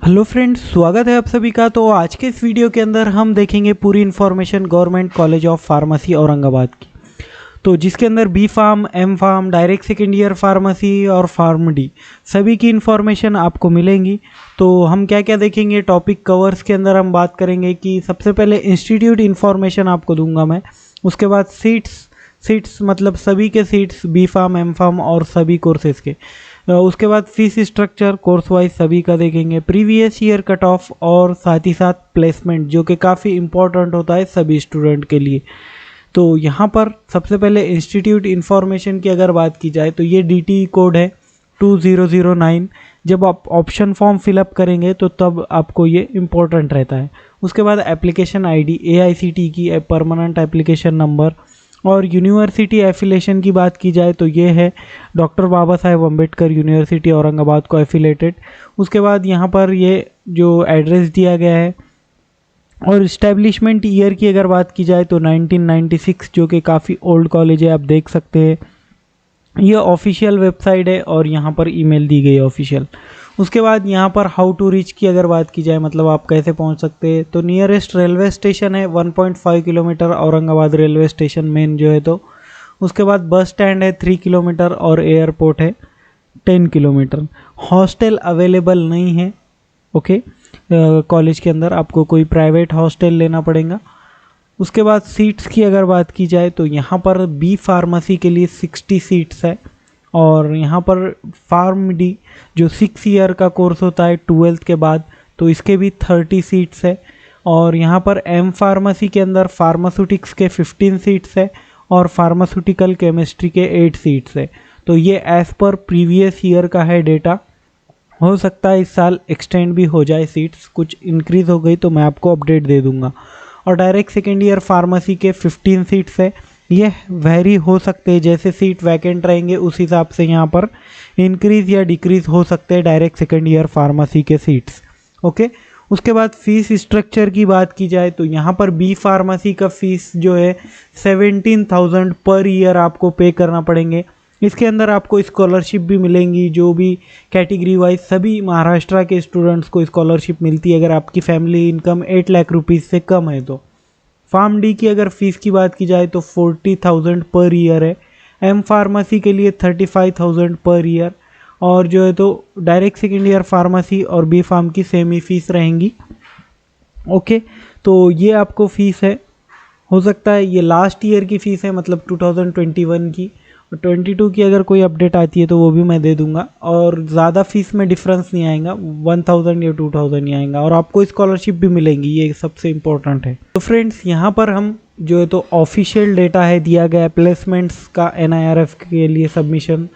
Hello friends, स्वागत है आप सभी का। तो आज के इस वीडियो के अंदर हम देखेंगे पूरी information government college of pharmacy Aurangabad की। तो जिसके अंदर B pharm, M pharm, direct second year pharmacy और फार्म डी सभी की इन्फॉर्मेशन आपको मिलेंगी। तो हम क्या क्या देखेंगे टॉपिक कवर्स के अंदर, हम बात करेंगे कि सबसे पहले इंस्टीट्यूट इन्फॉर्मेशन आपको दूंगा मैं। उसके बाद सीट्स मतलब सभी के seats B pharm, M pharm और सभी कोर्सेज के। उसके बाद फीस स्ट्रक्चर कोर्स वाइज सभी का देखेंगे, प्रीवियस ईयर कट ऑफ और साथ ही साथ प्लेसमेंट जो कि काफ़ी इंपॉर्टेंट होता है सभी स्टूडेंट के लिए। तो यहाँ पर सबसे पहले इंस्टीट्यूट इन्फॉर्मेशन की अगर बात की जाए तो ये DT कोड है 2009। जब आप ऑप्शन फॉर्म फिलअप करेंगे तो तब आपको ये इम्पोर्टेंट रहता है। उसके बाद एप्लीकेशन ID, AICT की परमानेंट एप्लीकेशन नंबर। और यूनिवर्सिटी एफिलेशन की बात की जाए तो ये है डॉक्टर बाबा साहेब अम्बेडकर यूनिवर्सिटी औरंगाबाद को एफिलेटेड। उसके बाद यहाँ पर ये जो एड्रेस दिया गया है। और इस्टेब्लिशमेंट ईयर की अगर बात की जाए तो 1996, जो कि काफ़ी ओल्ड कॉलेज है, आप देख सकते हैं। ये ऑफिशियल वेबसाइट है और यहाँ पर ईमेल दी गई है ऑफिशियल। उसके बाद यहाँ पर हाउ टू रीच की अगर बात की जाए, मतलब आप कैसे पहुँच सकते हैं, तो नियरेस्ट रेलवे स्टेशन है 1.5 kilometre, Aurangabad railway station main जो है। तो उसके बाद बस स्टैंड है 3 किलोमीटर और एयरपोर्ट है 10 किलोमीटर। हॉस्टल अवेलेबल नहीं है, ओके। कॉलेज के अंदर आपको कोई प्राइवेट हॉस्टल लेना पड़ेगा। उसके बाद सीट्स की अगर बात की जाए तो यहाँ पर बी फार्मेसी के लिए 60 सीट्स है। और यहाँ पर फार्म डी जो 6 ईयर का कोर्स होता है 12th के बाद, तो इसके भी 30 सीट्स है। और यहाँ पर एम फार्मेसी के अंदर फार्मास्यूटिक्स के 15 सीट्स है और फार्मास्यूटिकल केमिस्ट्री के 8 सीट्स है। तो ये एज़ पर प्रीवियस ईयर का है डेटा। हो सकता है इस साल एक्सटेंड भी हो जाए, सीट्स कुछ इंक्रीज़ हो गई तो मैं आपको अपडेट दे दूंगा। और डायरेक्ट सेकेंड ईयर फार्मेसी के 15 सीट्स है। ये वेरी हो सकते हैं, जैसे सीट वैकेंट रहेंगे उस हिसाब से यहाँ पर इंक्रीज़ या डिक्रीज़ हो सकते हैं डायरेक्ट सेकेंड ईयर फार्मेसी के सीट्स, ओके। उसके बाद फीस स्ट्रक्चर की बात की जाए तो यहाँ पर बी फार्मेसी का फीस जो है 17,000 पर ईयर आपको पे करना पड़ेंगे। इसके अंदर आपको स्कॉलरशिप भी मिलेंगी, जो भी कैटेगरी वाइज सभी महाराष्ट्र के स्टूडेंट्स को स्कॉलरशिप मिलती है अगर आपकी फैमिली इनकम 8 लाख रुपीज़ से कम है तो। फार्म डी की अगर फीस की बात की जाए तो 40,000 पर ईयर है। एम फार्मेसी के लिए 35,000 पर ईयर। और जो है तो डायरेक्ट सेकेंड ईयर फार्मेसी और बी फार्म की सेम ही फीस रहेंगी, ओके। तो ये आपको फीस है। हो सकता है ये लास्ट ईयर की फ़ीस है, मतलब 2021 की। 22 की अगर कोई अपडेट आती है तो वो भी मैं दे दूंगा। और ज़्यादा फीस में डिफरेंस नहीं आएगा, 1000 या 2000 ही आएगा। और आपको स्कॉलरशिप भी मिलेंगी, ये सबसे इम्पोर्टेंट है। तो फ्रेंड्स यहाँ पर हम जो है तो ऑफिशियल डेटा है दिया गया है प्लेसमेंट्स का NIRF के लिए सबमिशन।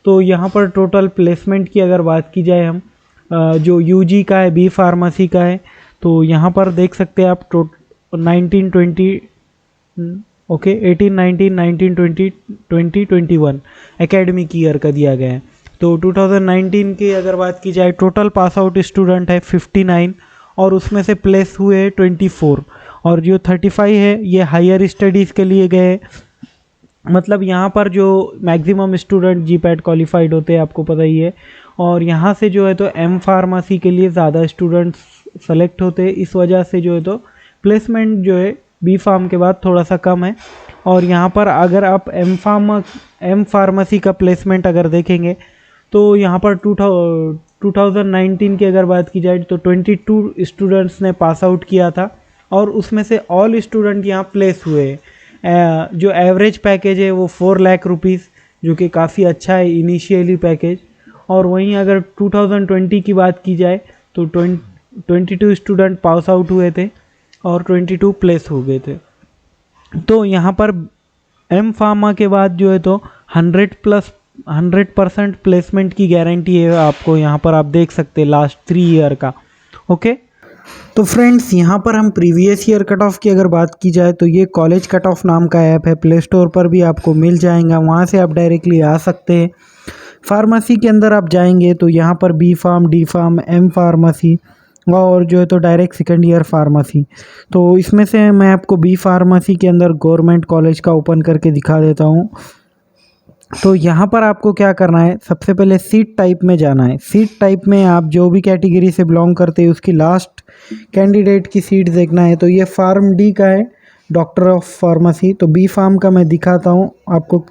तो यहाँ पर टोटल प्लेसमेंट की अगर बात की जाए हम, जो UG का है, बी फार्मेसी का है, तो यहाँ पर देख सकते हैं आप 1920 ओके 18, 19, 19, 20, 20, 21 एकेडमिक ईयर का दिया गया है। तो 2019 की अगर बात की जाए टोटल पास आउट स्टूडेंट है 59 और उसमें से प्लेस हुए हैं 24। और जो 35 है ये हायर स्टडीज़ के लिए गए। मतलब यहाँ पर जो मैक्सिमम स्टूडेंट GPAT क्वालिफाइड होते हैं आपको पता ही है। और यहाँ से जो है तो एम फार्मेसी के लिए ज़्यादा स्टूडेंट्स सेलेक्ट होते हैं, इस वजह से जो है तो प्लेसमेंट जो है बी फार्म के बाद थोड़ा सा कम है। और यहाँ पर अगर आप एम फार्मेसी का प्लेसमेंट अगर देखेंगे तो यहाँ पर 2019 की अगर बात की जाए तो 22 स्टूडेंट्स ने पास आउट किया था और उसमें से ऑल स्टूडेंट यहाँ प्लेस हुए हैं। जो एवरेज पैकेज है वो 4 लाख रुपीज़, जो कि काफ़ी अच्छा है इनिशियली पैकेज। और वहीं अगर 2020 की बात की जाए तो 22 स्टूडेंट पास आउट हुए थे और 22 प्लेस हो गए थे। तो यहाँ पर एम फार्मा के बाद जो है तो 100% प्लेसमेंट की गारंटी है आपको, यहाँ पर आप देख सकते हैं लास्ट 3 ईयर का, ओके। तो फ्रेंड्स यहाँ पर हम प्रीवियस ईयर कट ऑफ की अगर बात की जाए तो ये कॉलेज कट ऑफ नाम का ऐप है, प्ले स्टोर पर भी आपको मिल जाएगा, वहाँ से आप डायरेक्टली आ सकते हैं। फार्मेसी के अंदर आप जाएंगे तो यहाँ पर B pharm, D pharm, M pharmacy और जो है तो डायरेक्ट सेकेंड ईयर फार्मेसी। तो इसमें से मैं आपको बी फार्मेसी के अंदर गवर्नमेंट कॉलेज का ओपन करके दिखा देता हूँ। तो यहाँ पर आपको क्या करना है, सबसे पहले सीट टाइप में जाना है। सीट टाइप में आप जो भी कैटेगरी से बिलोंग करते हैं उसकी लास्ट कैंडिडेट की सीट देखना है। तो ये फार्म डी का है, डॉक्टर ऑफ फार्मेसी। तो बी फार्म का मैं दिखाता हूँ आपको।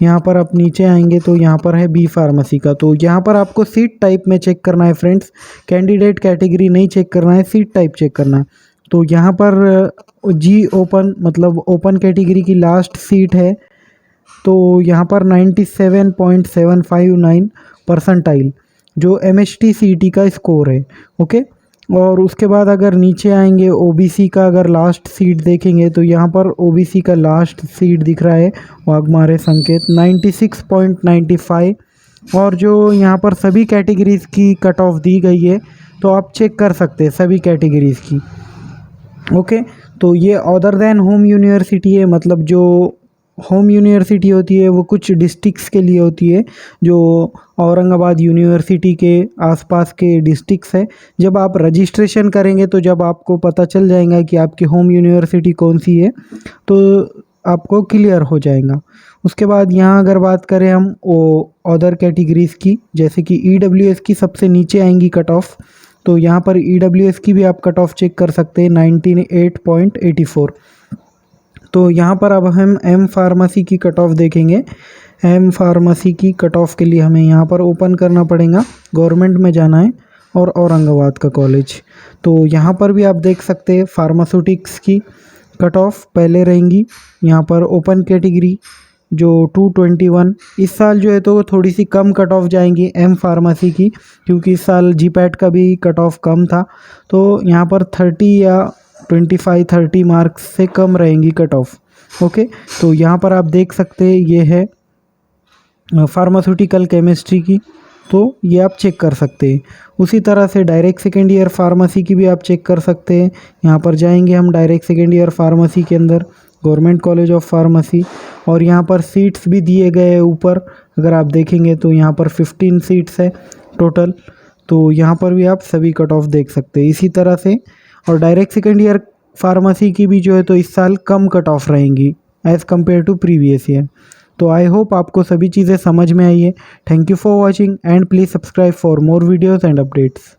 यहाँ पर आप नीचे आएंगे तो यहाँ पर है बी फार्मेसी का। तो यहाँ पर आपको सीट टाइप में चेक करना है फ्रेंड्स, कैंडिडेट कैटेगरी नहीं चेक करना है, सीट टाइप चेक करना है। तो यहाँ पर जी ओपन मतलब ओपन कैटेगरी की लास्ट सीट है। तो यहाँ पर 97.759 परसेंटाइल जो MHT-CET का स्कोर है। ओके, और उसके बाद अगर नीचे आएंगे OBC का अगर लास्ट सीट देखेंगे तो यहाँ पर OBC का लास्ट सीट दिख रहा है वाघमारे संकेत 96.95। और जो यहाँ पर सभी कैटेगरीज़ की कट ऑफ दी गई है, तो आप चेक कर सकते हैं सभी कैटेगरीज़ की। ओके, तो ये अदर देन होम यूनिवर्सिटी है, मतलब जो होम यूनिवर्सिटी होती है वो कुछ डिस्ट्रिक्ट्स के लिए होती है, जो औरंगाबाद यूनिवर्सिटी के आसपास के डिस्ट्रिक्ट्स है। जब आप रजिस्ट्रेशन करेंगे तो जब आपको पता चल जाएगा कि आपकी होम यूनिवर्सिटी कौन सी है, तो आपको क्लियर हो जाएगा। उसके बाद यहाँ अगर बात करें हम वो अदर कैटेगरीज़ की, जैसे कि EWS की सबसे नीचे आएंगी कट ऑफ। तो यहाँ पर EWS की भी आप कट ऑफ चेक कर सकते हैं 98.84। तो यहाँ पर अब हम एम फार्मेसी की कट ऑफ देखेंगे। एम फार्मेसी की कट ऑफ के लिए हमें यहाँ पर ओपन करना पड़ेगा, गवर्नमेंट में जाना है और औरंगाबाद का कॉलेज। तो यहाँ पर भी आप देख सकते हैं फार्मास्यूटिक्स की कट ऑफ पहले रहेंगी। यहाँ पर ओपन कैटेगरी जो 221, इस साल जो है तो थोड़ी सी कम कट ऑफ जाएंगी एम फार्मेसी की, क्योंकि इस साल GPAT का भी कट ऑफ कम था। तो यहाँ पर 30 या 25-30 मार्क्स से कम रहेंगी कट ऑफ। ओके, तो यहाँ पर आप देख सकते हैं ये है फार्मास्यूटिकल केमिस्ट्री की, तो ये आप चेक कर सकते हैं। उसी तरह से डायरेक्ट सेकेंड ईयर फार्मेसी की भी आप चेक कर सकते हैं। यहाँ पर जाएंगे हम डायरेक्ट सेकेंड ईयर फार्मेसी के अंदर, गवर्नमेंट कॉलेज ऑफ फार्मेसी, और यहाँ पर सीट्स भी दिए गए हैं ऊपर। अगर आप देखेंगे तो यहाँ पर 15 सीट्स है टोटल। तो यहाँ पर भी आप सभी कट ऑफ देख सकते हैं इसी तरह से। और डायरेक्ट सेकेंड ईयर फार्मेसी की भी जो है तो इस साल कम कट ऑफ रहेंगी as compared to previous year. तो आई होप आपको सभी चीज़ें समझ में आई है। Thank you for watching and please subscribe for more videos and updates.